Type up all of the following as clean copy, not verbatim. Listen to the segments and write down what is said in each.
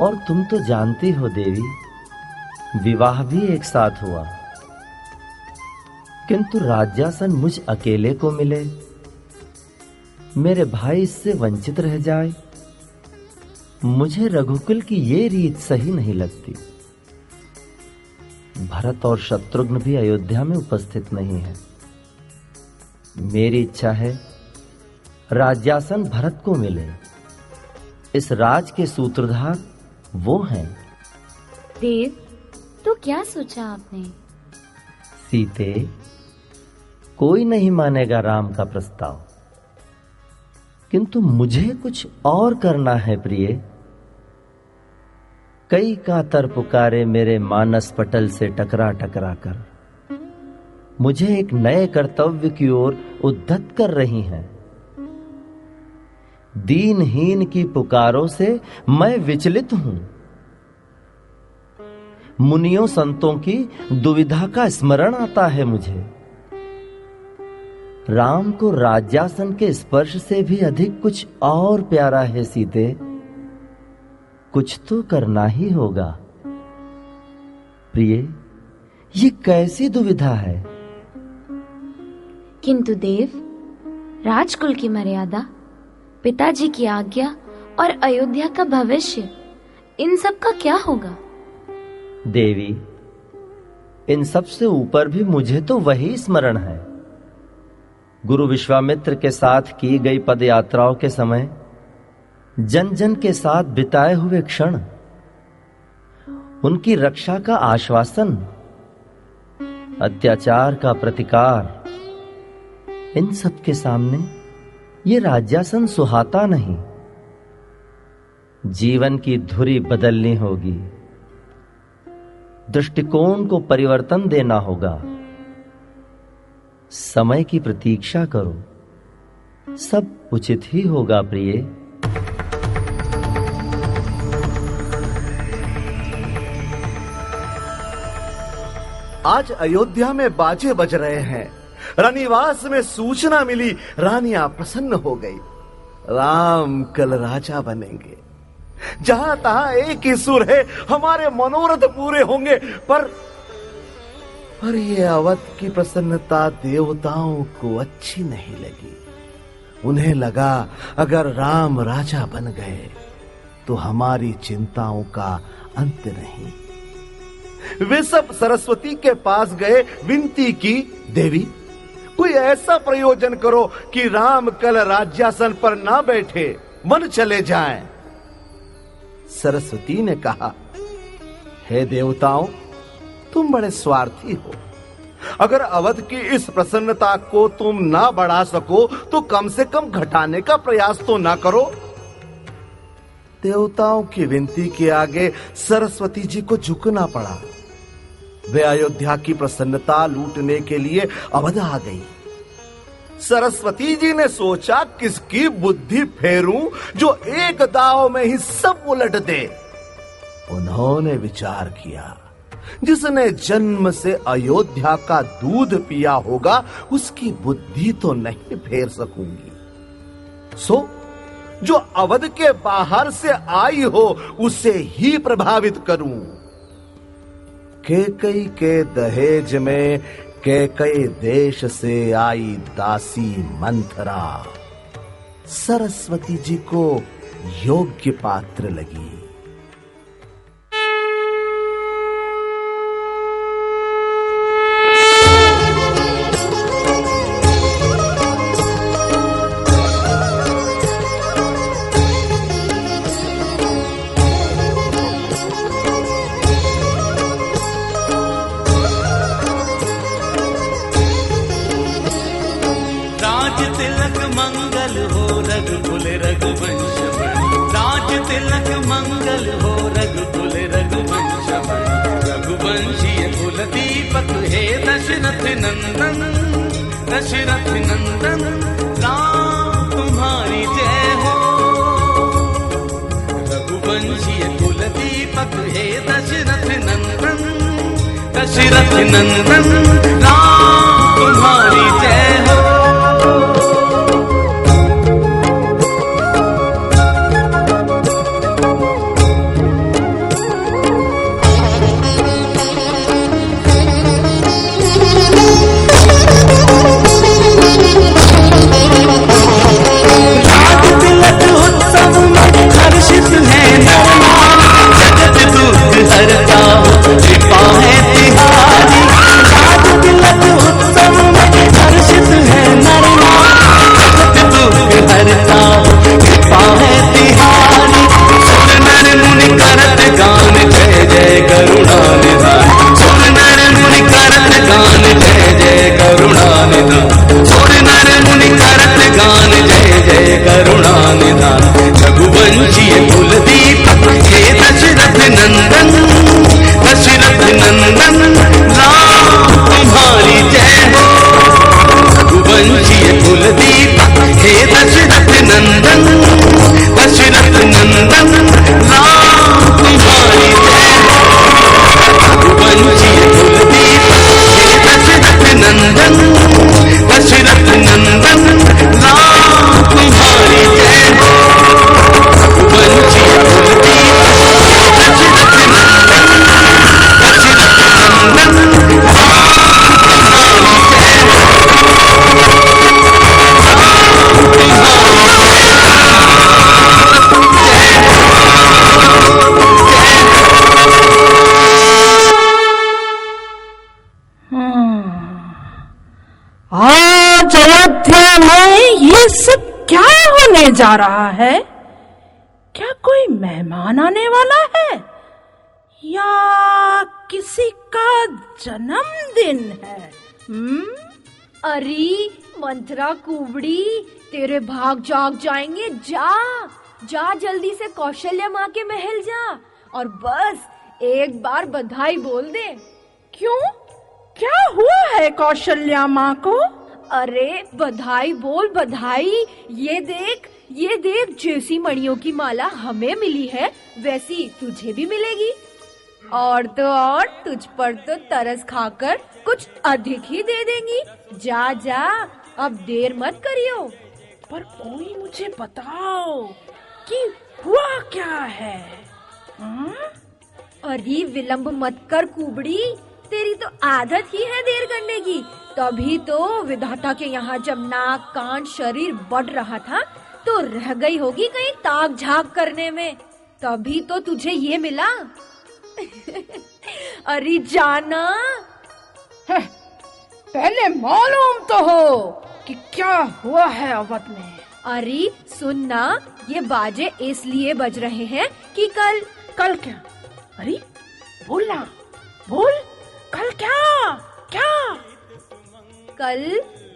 और तुम तो जानती हो देवी, विवाह भी एक साथ हुआ, किंतु राज्यासन मुझ अकेले को मिले, मेरे भाई इससे वंचित रह जाए। मुझे रघुकुल की ये रीत सही नहीं लगती। भरत और शत्रुघ्न भी अयोध्या में उपस्थित नहीं है। मेरी इच्छा है राज्यासन भरत को मिले। इस राज के सूत्रधार वो हैं। देव, तो क्या सोचा आपने? सीते, कोई नहीं मानेगा राम का प्रस्ताव, किंतु मुझे कुछ और करना है प्रिय। कई कातर पुकारे मेरे मानस पटल से टकरा टकरा कर मुझे एक नए कर्तव्य की ओर उद्धत कर रही हैं। दीनहीन की पुकारों से मैं विचलित हूं। मुनियों संतों की दुविधा का स्मरण आता है मुझे। राम को राज्यासन के स्पर्श से भी अधिक कुछ और प्यारा है सीते। कुछ तो करना ही होगा। प्रिय, ये कैसी दुविधा है? किंतु देव, राजकुल की मर्यादा, पिताजी की आज्ञा और अयोध्या का भविष्य, इन सब का क्या होगा? देवी, इन सब से ऊपर भी मुझे तो वही स्मरण है। गुरु विश्वामित्र के साथ की गई पद यात्राओं के समय जन जन के साथ बिताए हुए क्षण, उनकी रक्षा का आश्वासन, अत्याचार का प्रतिकार, इन सब के सामने ये राज्यासन सुहाता नहीं। जीवन की धुरी बदलनी होगी, दृष्टिकोण को परिवर्तन देना होगा। समय की प्रतीक्षा करो, सब उचित ही होगा प्रिय। आज अयोध्या में बाजे बज रहे हैं। रानीवास में सूचना मिली, रानियां प्रसन्न हो गई। राम कल राजा बनेंगे। जहां तहां एक ही सुर है, हमारे मनोरथ पूरे होंगे। पर ये अवध की प्रसन्नता देवताओं को अच्छी नहीं लगी। उन्हें लगा अगर राम राजा बन गए तो हमारी चिंताओं का अंत नहीं। वे सब सरस्वती के पास गए, विनती की, देवी कोई ऐसा प्रयोजन करो कि राम कल राज्यासन पर ना बैठे, मन चले जाएं। सरस्वती ने कहा, हे देवताओं, तुम बड़े स्वार्थी हो। अगर अवध की इस प्रसन्नता को तुम ना बढ़ा सको तो कम से कम घटाने का प्रयास तो ना करो। देवताओं की विनती के आगे सरस्वती जी को झुकना पड़ा। वे अयोध्या की प्रसन्नता लूटने के लिए अवध आ गई। सरस्वती जी ने सोचा, किसकी बुद्धि फेरूं जो एक दांव में ही सब उलट दे। उन्होंने विचार किया, जिसने जन्म से अयोध्या का दूध पिया होगा उसकी बुद्धि तो नहीं फेर सकूंगी। सो जो अवध के बाहर से आई हो उसे ही प्रभावित करूं। कैकई के दहेज में कैकई देश से आई दासी मंथरा सरस्वती जी को योग्य पात्र लगी। दशरथ नंदन राम तुम्हारी जय हो। रघुवंशीय कुल दीपक हे दशरथ नंदन, दशरथ नंदन राम तुम्हारी जय हो। अयोध्या में ये सब क्या होने जा रहा है? क्या कोई मेहमान आने वाला है या किसी का जन्मदिन है? अरे मंथरा कुबड़ी, तेरे भाग जाग जाएंगे। जा जा जल्दी से कौशल्या माँ के महल जा और बस एक बार बधाई बोल दे। क्यों? क्या हुआ है कौशल्या माँ को? अरे बधाई बोल, बधाई। ये देख जैसी मणियों की माला हमें मिली है वैसी तुझे भी मिलेगी। और तो और तुझ पर तो तरस खाकर कुछ अधिक ही दे देंगी। जा जा, अब देर मत करियो। पर कोई मुझे बताओ कि हुआ क्या है? अरे विलंब मत कर कुबड़ी, तेरी तो आदत ही है देर करने की। तभी तो विधाता के यहाँ जब नाक कान शरीर बढ़ रहा था तो रह गई होगी कहीं ताक झाक करने में, तभी तो तुझे ये मिला। अरे जाना, पहले मालूम तो हो कि क्या हुआ है अवध में। अरे सुनना, ये बाजे इसलिए बज रहे हैं कि कल क्या? अरे बोलना, बोल, कल क्या?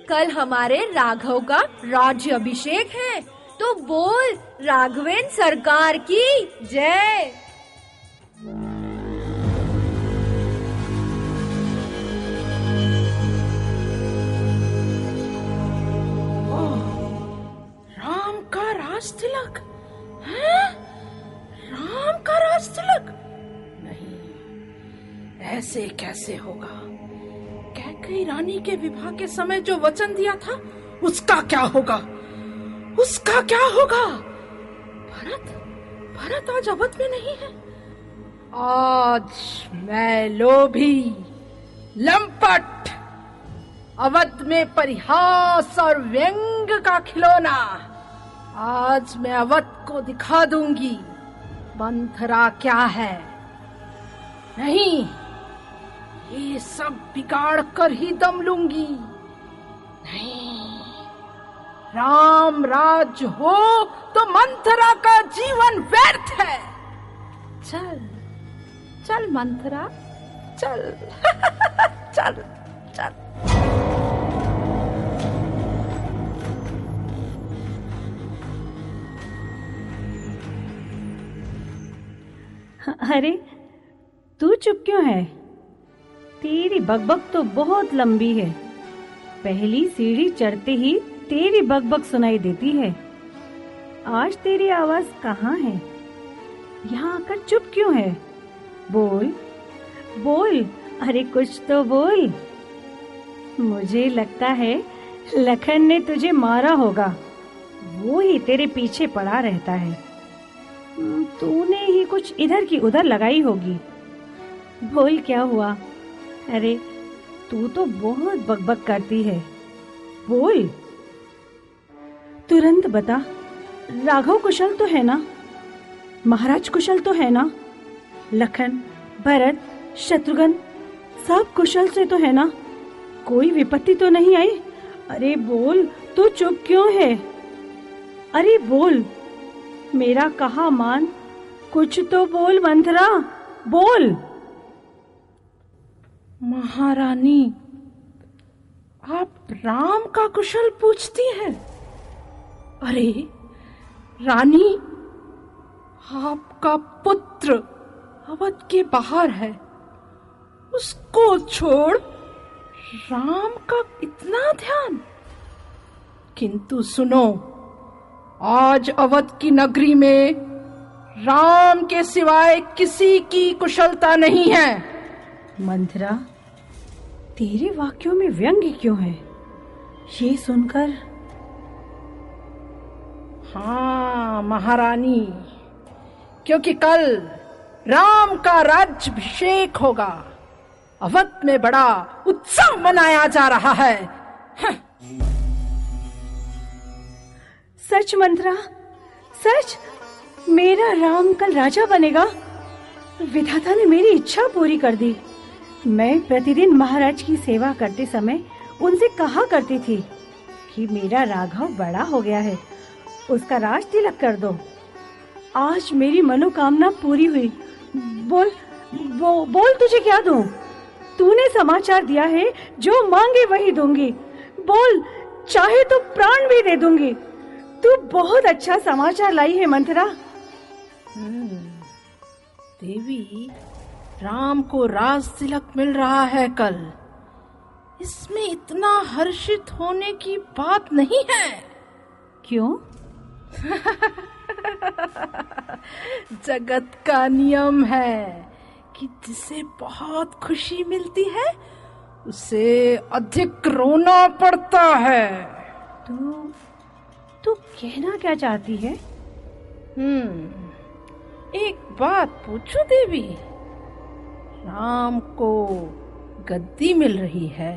कल हमारे राघव का राज्य अभिषेक है, तो बोल राघवेंद्र सरकार की जय। राम का राज तिलक है? राम का राज तिलक? नहीं, ऐसे कैसे होगा? कैकेयी रानी के विवाह के समय जो वचन दिया था उसका क्या होगा? भरत आज अवध में नहीं है। आज मैं लोभी, लंपट, अवध में परिहास और व्यंग का खिलौना, आज मैं अवध को दिखा दूंगी मंथरा क्या है। नहीं, ये सब बिगाड़ कर ही दम लूंगी। नहीं, राम राज हो तो मंथरा का जीवन व्यर्थ है। चल चल मंथरा, चल। चल चल। अरे तू चुप क्यों है? तेरी बकबक तो बहुत लंबी है। पहली सीढ़ी चढ़ते ही तेरी बकबक सुनाई देती है। आज तेरी आवाज कहाँ है? यहाँ आकर चुप क्यों है? बोल बोल, अरे कुछ तो बोल। मुझे लगता है लखन ने तुझे मारा होगा, वो ही तेरे पीछे पड़ा रहता है। तूने ही कुछ इधर की उधर लगाई होगी। बोल क्या हुआ? अरे तू तो बहुत बकबक करती है, बोल तुरंत बता। राघव कुशल तो है ना? महाराज कुशल तो है ना? लखन, भरत, शत्रुघ्न सब कुशल से तो है ना? कोई विपत्ति तो नहीं आई? अरे बोल, तू चुप क्यों है? अरे बोल, मेरा कहा मान, कुछ तो बोल मंथरा, बोल। महारानी, आप राम का कुशल पूछती हैं? अरे रानी, आपका पुत्र अवध के बाहर है, उसको छोड़ राम का इतना ध्यान। किंतु सुनो, आज अवध की नगरी में राम के सिवाय किसी की कुशलता नहीं है। मंथरा, तेरे वाक्यों में व्यंग्य क्यों है? ये सुनकर। हाँ महारानी, क्योंकि कल राम का राज्याभिषेक होगा। अवध में बड़ा उत्सव मनाया जा रहा है। सच मंथरा, सच? मेरा राम कल राजा बनेगा? विधाता ने मेरी इच्छा पूरी कर दी। मैं प्रतिदिन महाराज की सेवा करते समय उनसे कहा करती थी कि मेरा राघव बड़ा हो गया है, उसका राज तिलक कर दो। आज मेरी मनोकामना पूरी हुई। बोल बोल तुझे क्या दूं? तूने समाचार दिया है, जो मांगे वही दूंगी। बोल, चाहे तो प्राण भी दे दूंगी। तू बहुत अच्छा समाचार लाई है मंथरा। देवी, राम को राज तिलक मिल रहा है कल। इसमें इतना हर्षित होने की बात नहीं है। क्यों? जगत का नियम है कि जिसे बहुत खुशी मिलती है उसे अधिक रोना पड़ता है। तू कहना क्या चाहती है? एक बात पूछूं देवी? राम को गद्दी मिल रही है,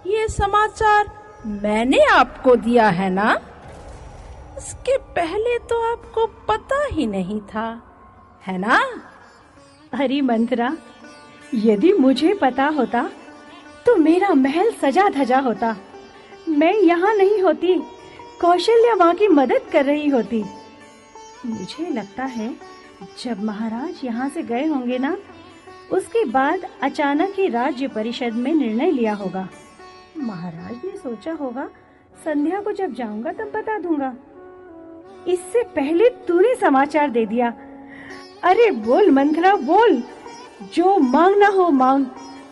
ये समाचार मैंने आपको दिया है ना? इसके पहले तो आपको पता ही नहीं था, है ना? अरे मंथरा, यदि मुझे पता होता तो मेरा महल सजा धजा होता। मैं यहाँ नहीं होती, कौशल्या माँ की मदद कर रही होती। मुझे लगता है जब महाराज यहाँ से गए होंगे ना, उसके बाद अचानक ही राज्य परिषद में निर्णय लिया होगा। महाराज ने सोचा होगा संध्या को जब जाऊंगा तब बता दूंगा। इससे पहले तूने समाचार दे दिया। अरे बोल मंथरा, बोल, जो मांगना हो मांग।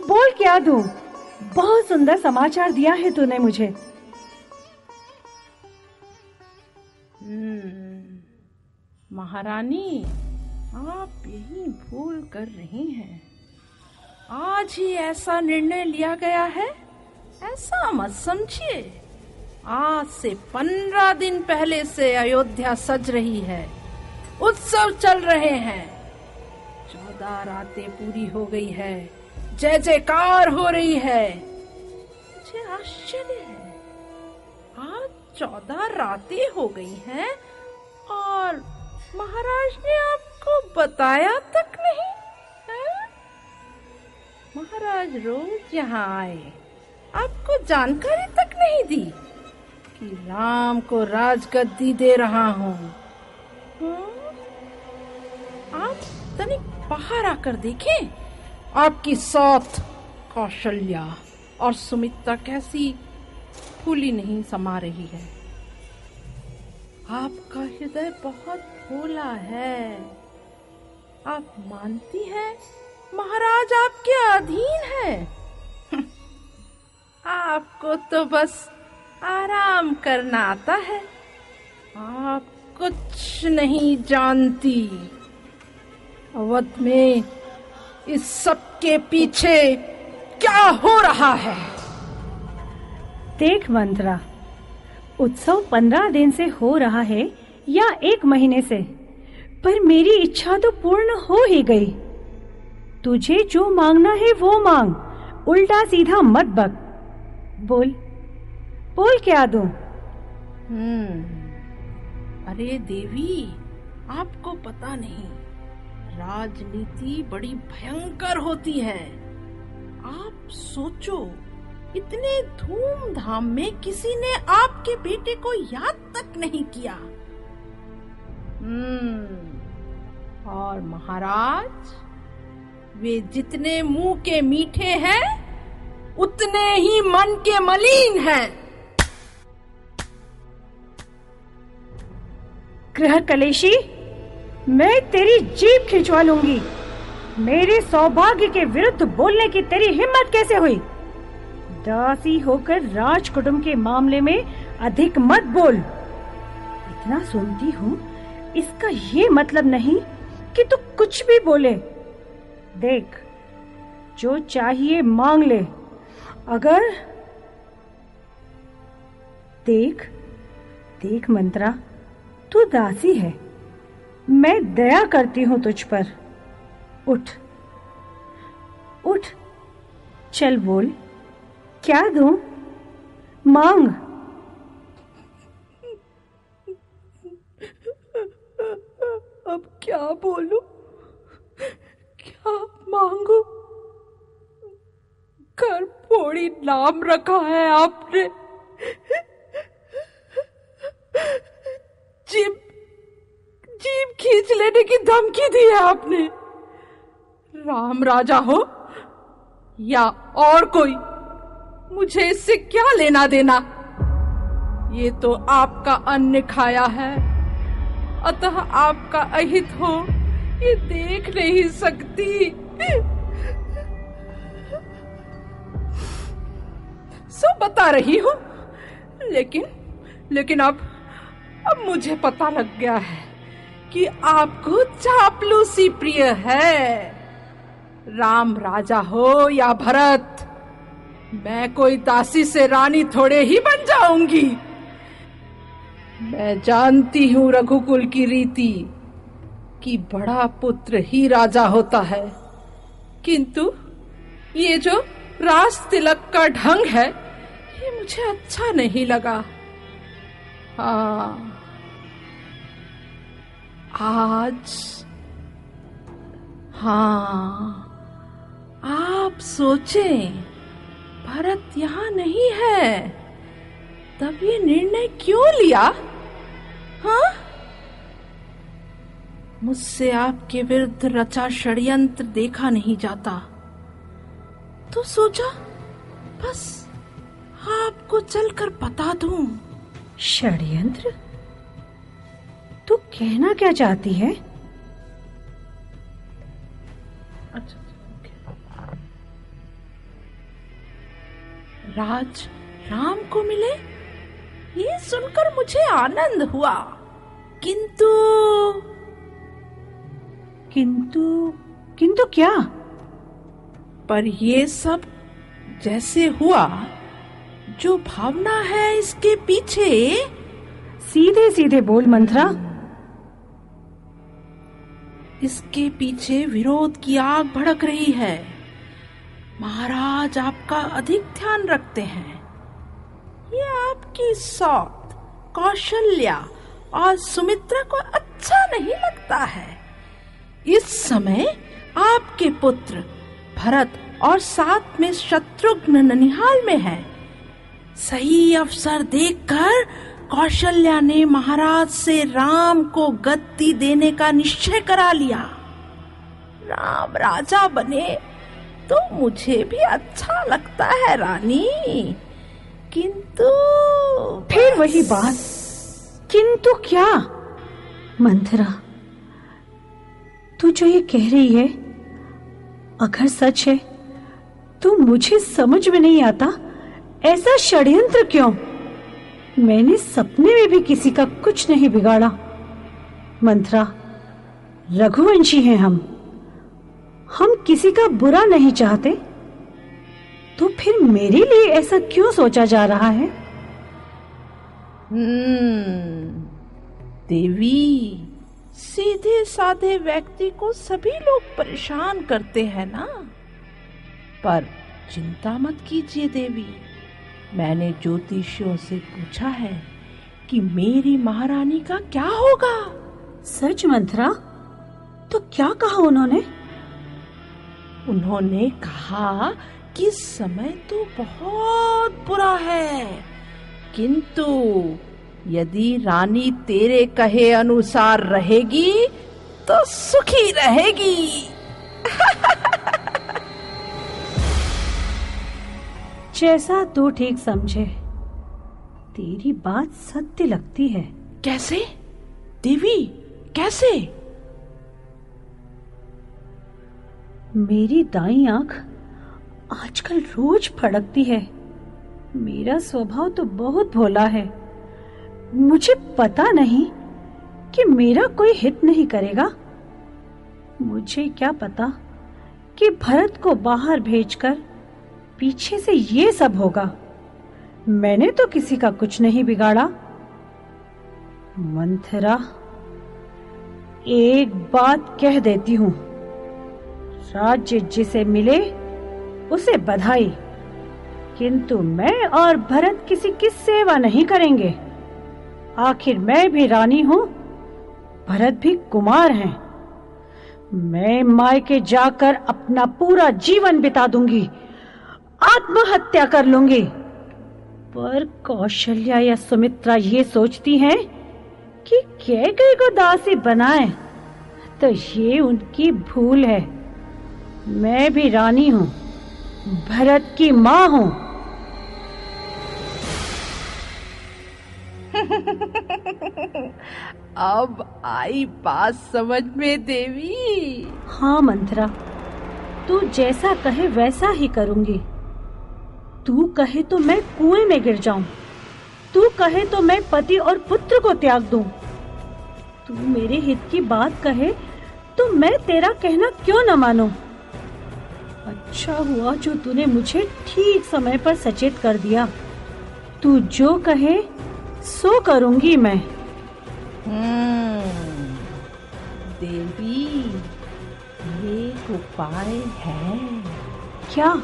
बोल, क्या दूं? बहुत सुंदर समाचार दिया है तूने मुझे। महारानी, आप यही भूल कर रही हैं। आज ही ऐसा निर्णय लिया गया है, ऐसा मत समझिए। आज से 15 दिन पहले से अयोध्या सज रही है, उत्सव चल रहे हैं। 14 रातें पूरी हो गई है, जय जयकार हो रही है। मुझे आश्चर्य है, आज 14 रातें हो गई हैं और महाराज ने आपको बताया तक नहीं है? महाराज रोज यहाँ आए, आपको जानकारी तक नहीं दी कि राम को राजगद्दी दे रहा हूँ। आप तनिक बाहर आकर देखें, आपकी साथ कौशल्या और सुमित्रा कैसी फूली नहीं समा रही है। आपका हृदय बहुत भोला है। आप मानती हैं महाराज आपके अधीन है। आपको तो बस आराम करना आता है, आप कुछ नहीं जानती। अवध में इस सब के पीछे क्या हो रहा है? देख मंथरा, उत्सव 15 दिन से हो रहा है या 1 महीने से, पर मेरी इच्छा तो पूर्ण हो ही गई। तुझे जो मांगना है वो मांग, उल्टा सीधा मत बक। बोल बोल, क्या दूं? अरे देवी, आपको पता नहीं, राजनीति बड़ी भयंकर होती है। आप सोचो, इतने धूमधाम में किसी ने आपके बेटे को याद तक नहीं किया। और महाराज, वे जितने मुंह के मीठे हैं उतने ही मन के मलिन हैं। ग्रह कलेशी, मैं तेरी जीभ खिंचवा लूंगी। मेरे सौभाग्य के विरुद्ध बोलने की तेरी हिम्मत कैसे हुई? दासी होकर राज कुटुंब के मामले में अधिक मत बोल। इतना सुनती हूँ, इसका ये मतलब नहीं कि तू कुछ भी बोले। देख, जो चाहिए मांग ले। अगर देख देख मंत्रा, तू दासी है, मैं दया करती हूँ तुझ पर। उठ उठ, चल बोल, क्या दूं? मांग। अब क्या बोलूं? क्या मांगू? घर फोड़ी नाम रखा है आपने, जीभ खींच लेने की धमकी दी है आपने। राम राजा हो या और कोई, मुझे इससे क्या लेना देना। ये तो आपका अन्न खाया है, अतः आपका अहित हो ये देख नहीं सकती। सब बता रही हूँ, लेकिन अब मुझे पता लग गया है कि आपको चापलूसी प्रिय है। राम राजा हो या भरत, मैं कोई दासी से रानी थोड़े ही बन जाऊंगी। मैं जानती हूँ रघुकुल की रीति कि बड़ा पुत्र ही राजा होता है, किंतु ये जो राज तिलक का ढंग है ये मुझे अच्छा नहीं लगा। हाँ, आप सोचें, भरत यहाँ नहीं है, तब ये निर्णय क्यों लिया? हाँ, मुझसे आपके विरुद्ध रचा षड्यंत्र देखा नहीं जाता, तो सोचा बस आपको चलकर बता दूं। षड्यंत्र? तू कहना क्या चाहती है? अच्छा, राज राम को मिले ये सुनकर मुझे आनंद हुआ, किंतु क्या? पर ये सब जैसे हुआ, जो भावना है इसके पीछे। सीधे सीधे बोल मंथरा। इसके पीछे विरोध की आग भड़क रही है। महाराज आपका अधिक ध्यान रखते हैं। ये आपकी सौत कौशल्या और सुमित्रा को अच्छा नहीं लगता है। इस समय आपके पुत्र भरत और साथ में शत्रुघ्न ननिहाल में है। सही अवसर देखकर कौशल्या ने महाराज से राम को गद्दी देने का निश्चय करा लिया। राम राजा बने तो मुझे भी अच्छा लगता है रानी, किंतु फिर वही बात, किंतु क्या? मंथरा, तू जो ये कह रही है अगर सच है तो मुझे समझ में नहीं आता ऐसा षड्यंत्र क्यों? मैंने सपने में भी किसी का कुछ नहीं बिगाड़ा। मंथरा, रघुवंशी हैं हम किसी का बुरा नहीं चाहते, तो फिर मेरे लिए ऐसा क्यों सोचा जा रहा है? देवी, सीधे साधे व्यक्ति को सभी लोग परेशान करते हैं ना। पर चिंता मत कीजिए देवी, मैंने ज्योतिषियों से पूछा है कि मेरी महारानी का क्या होगा। सच मंथरा? तो क्या कहा उन्होंने? उन्होंने कहा कि समय तो बहुत बुरा है, किंतु यदि रानी तेरे कहे अनुसार रहेगी तो सुखी रहेगी। जैसा तू ठीक समझे, तेरी बात सत्य लगती है। कैसे देवी, कैसे? मेरी दाईं आंख आजकल रोज फड़कती है। मेरा स्वभाव तो बहुत भोला है। मुझे पता नहीं कि मेरा कोई हित नहीं करेगा। मुझे क्या पता कि भरत को बाहर भेजकर पीछे से ये सब होगा। मैंने तो किसी का कुछ नहीं बिगाड़ा। मंथरा, एक बात कह देती हूँ, राज्य जिसे मिले उसे बधाई, किंतु मैं और भरत किसी की सेवा नहीं करेंगे। आखिर मैं भी रानी हूँ, भरत भी कुमार हैं। मैं मायके जाकर अपना पूरा जीवन बिता दूंगी, आत्महत्या कर लूंगी। पर कौशल्या या सुमित्रा ये सोचती हैं कि कैकेयी को दासी बनाए तो ये उनकी भूल है। मैं भी रानी हूँ, भरत की माँ हूँ। अब आई बात समझ में देवी। हाँ मंथरा, तू जैसा कहे वैसा ही करूंगी। तू कहे तो मैं कुएं में गिर जाऊं, तू कहे तो मैं पति और पुत्र को त्याग दूं। तू मेरे हित की बात कहे तो मैं तेरा कहना क्यों न मानूं। अच्छा हुआ जो तूने मुझे ठीक समय पर सचेत कर दिया। तू जो कहे सो करूंगी मैं। देवी, एक उपाय है। क्या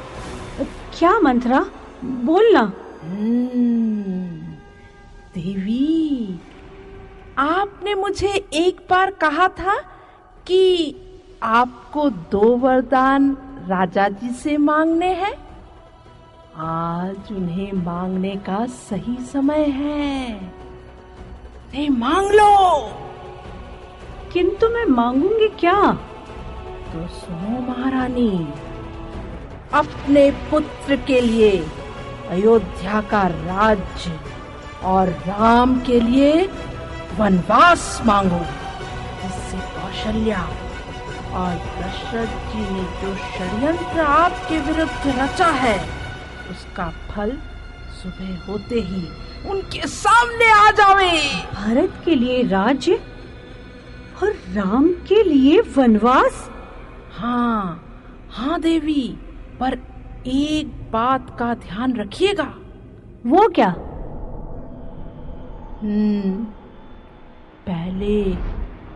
क्या मंथरा, बोलना। देवी, आपने मुझे एक बार कहा था कि आपको 2 वरदान राजा जी से मांगने हैं। आज उन्हें मांगने का सही समय है। मांग लो। किंतु मैं मांगूंगी क्या? तो सुनो महारानी, अपने पुत्र के लिए अयोध्या का राज्य और राम के लिए वनवास मांगो, जिससे कौशल्या और दशरथ जी ने जो षड्यंत्र आपके विरुद्ध रचा है उसका फल सुबह होते ही उनके सामने आ जावे। भारत के लिए राज्य और राम के लिए वनवास? हाँ हाँ देवी, पर एक बात का ध्यान रखिएगा। वो क्या? पहले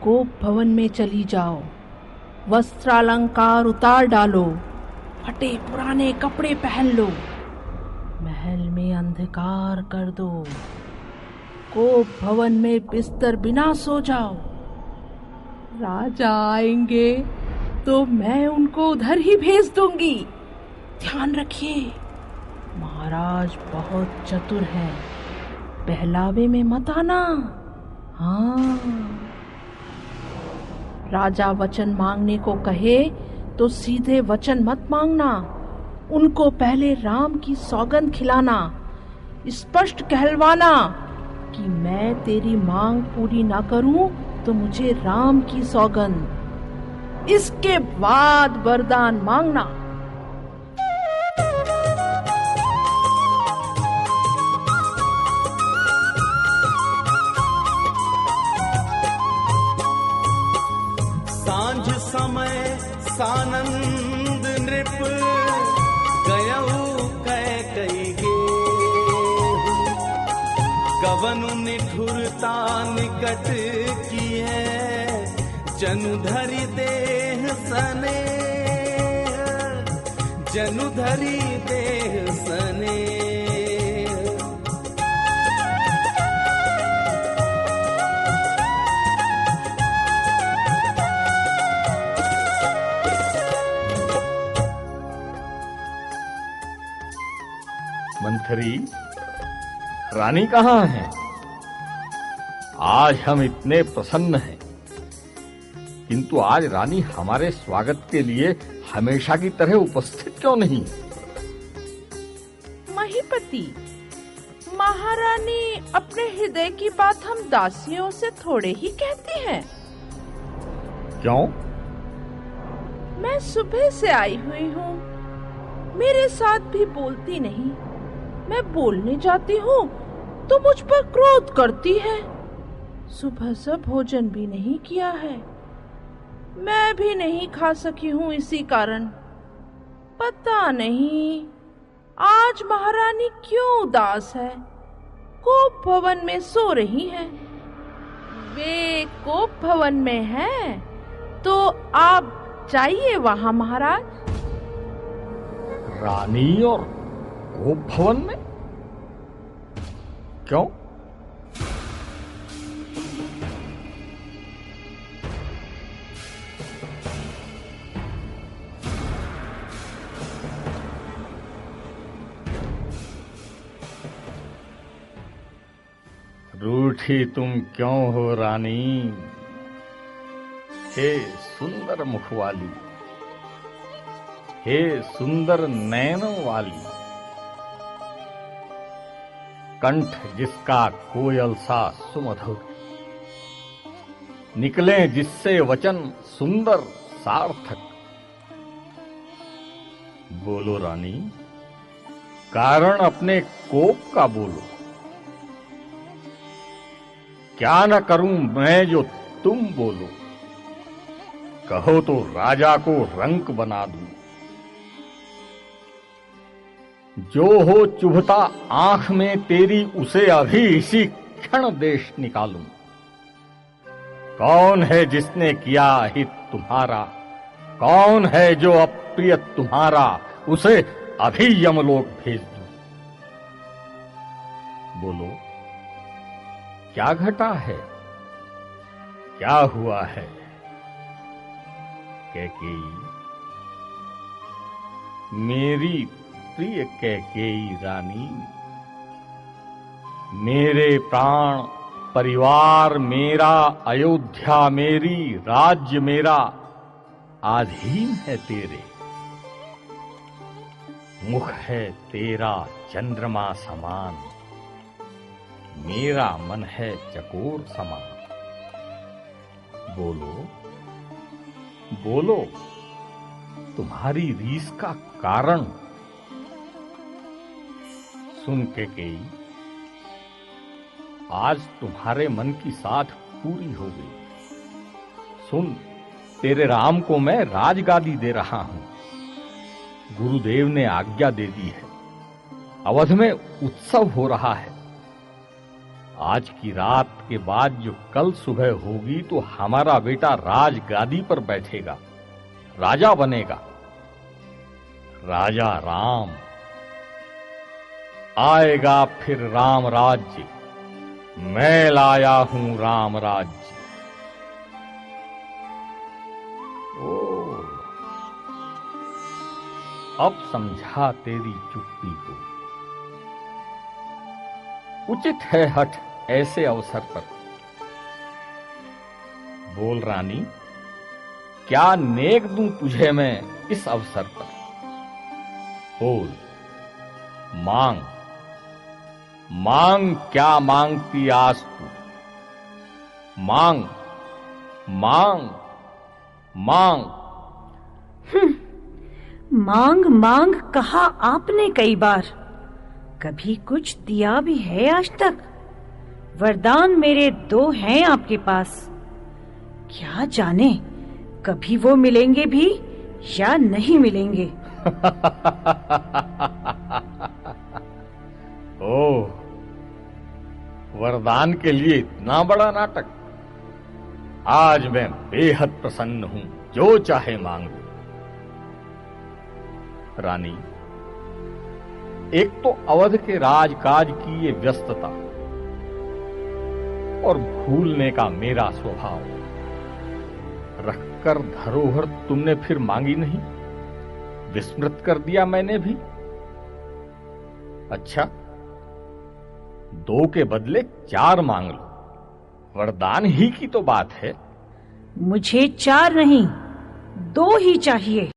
गोप भवन में चली जाओ, वस्त्रालंकार उतार डालो, फटे पुराने कपड़े पहन लो, महल में अंधकार कर दो, गोप भवन में बिस्तर बिना सो जाओ। राजा आएंगे तो मैं उनको उधर ही भेज दूंगी। ध्यान रखिए, महाराज बहुत चतुर है, बहलावे में मत आना। हाँ, राजा वचन मांगने को कहे तो सीधे वचन मत मांगना, उनको पहले राम की सौगंध खिलाना, स्पष्ट कहलवाना कि मैं तेरी मांग पूरी ना करूं तो मुझे राम की सौगंध। इसके बाद वरदान मांगना। सांझ समय सानंद नृप गयऊ कैकेयी गे, कवनु निठुरता निकट किए, जनुधरि देह सने, जनुधरि देह सने। मंथरी, रानी कहाँ है? आज हम इतने प्रसन्न हैं, किंतु आज रानी हमारे स्वागत के लिए हमेशा की तरह उपस्थित क्यों नहीं? महीपति, महारानी अपने हृदय की बात हम दासियों से थोड़े ही कहती हैं। क्यों? मैं सुबह से आई हुई हूँ, मेरे साथ भी बोलती नहीं। मैं बोलने जाती हूँ तो मुझ पर क्रोध करती है। सुबह से भोजन भी नहीं किया है, मैं भी नहीं खा सकी हूँ इसी कारण। पता नहीं आज महारानी क्यों उदास है, कोप भवन में सो रही है। वे कोप भवन में हैं, तो आप जाइए वहां महाराज। रानी और गोप भवन में? क्यों? रूठ रूठी तुम क्यों हो रानी, हे सुंदर मुख वाली, हे सुंदर नैनों वाली, कंठ जिसका कोयल सा सुमधुर, निकले जिससे वचन सुंदर सार्थक। बोलो रानी, कारण अपने कोप का बोलो, क्या न करूं मैं जो तुम बोलो, कहो तो राजा को रंक बना दूं, जो हो चुभता आंख में तेरी उसे अभी इसी क्षण देश निकालूं। कौन है जिसने किया हित तुम्हारा, कौन है जो अप्रिय तुम्हारा, उसे अभी यमलोक भेज दूं। बोलो क्या घटा है, क्या हुआ है। कैकेयी, मेरी प्रिय कैकेयी रानी, मेरे प्राण, परिवार मेरा, अयोध्या मेरी, राज्य मेरा आधीन है तेरे। मुख है तेरा चंद्रमा समान, मेरा मन है चकोर समान। बोलो बोलो, तुम्हारी रीस का कारण। सुन कैकेयी, आज तुम्हारे मन की साध पूरी हो गई। सुन, तेरे राम को मैं राजगादी दे रहा हूं। गुरुदेव ने आज्ञा दे दी है। अवध में उत्सव हो रहा है। आज की रात के बाद जो कल सुबह होगी तो हमारा बेटा राजगादी पर बैठेगा, राजा बनेगा। राजा राम आएगा, फिर राम राज्य। मैं लाया हूं राम राज्य। ओ, अब समझा तेरी चुप्पी को। उचित है हठ ऐसे अवसर पर। बोल रानी, क्या नेक दूं तुझे मैं इस अवसर पर। बोल, मांग मांग, क्या मांगती आज तू। मांग मांग मांग। मांग मांग कहा आपने कई बार, कभी कुछ दिया भी है आज तक। वरदान मेरे 2 हैं आपके पास, क्या जाने कभी वो मिलेंगे भी या नहीं मिलेंगे। ओह, वरदान के लिए इतना बड़ा नाटक। आज मैं बेहद प्रसन्न हूं, जो चाहे मांग लो। रानी, एक तो अवध के राजकाज की ये व्यस्तता और भूलने का मेरा स्वभाव, रखकर धरोहर तुमने फिर मांगी नहीं, विस्मृत कर दिया मैंने भी। अच्छा, 2 के बदले 4 मांग लो, वरदान ही की तो बात है। मुझे 4 नहीं 2 ही चाहिए।